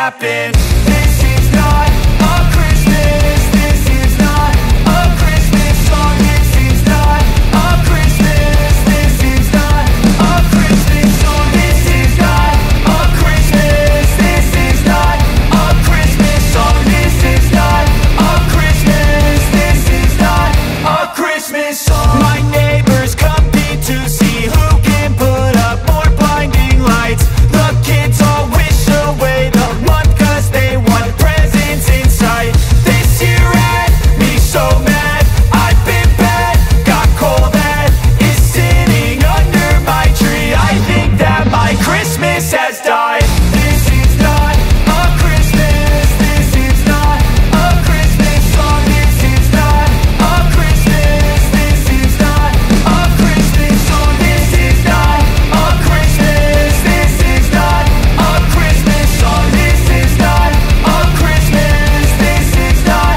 happen. This is not a Christmas. This is not a Christmas song. This is not a Christmas. This is not a Christmas song. This is not a Christmas. This is not a Christmas song. This is not a Christmas. This is not a Christmas song. My neighbors compete to see who can put up more blinding lights. The kids all wish away the month 'cause they want presents in sight. This year had me so mad. I've been bad, got coal that is sitting under my tree. I think that my Christmas has died. This is not a Christmas. This is not a Christmas song. This is not a Christmas. This is not a Christmas song. This is not a Christmas. This is not a Christmas song. This is not a Christmas. This is not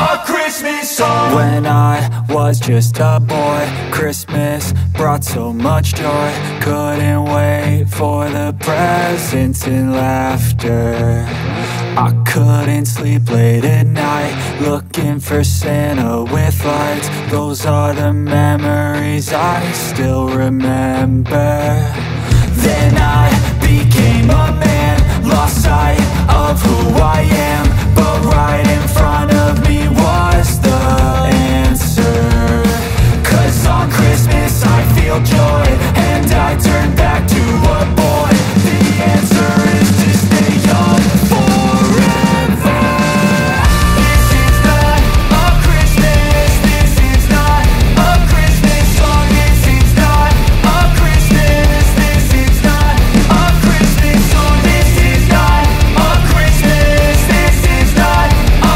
a Christmas song. When I was just a boy, Christmas brought so much joy. Couldn't wait for the presents and laughter. I couldn't sleep late at night, looking for Santa with lights. Those are the memories I still remember. Then I became a man, lost sight of who I am. But right in front of me was the answer. 'Cause on Christmas I feel joy, and I turn back to a boy. The answer is to stay young forever. This is not a Christmas. This is not a Christmas song. This is not a Christmas. This is not a Christmas song. This is not a Christmas. This is not a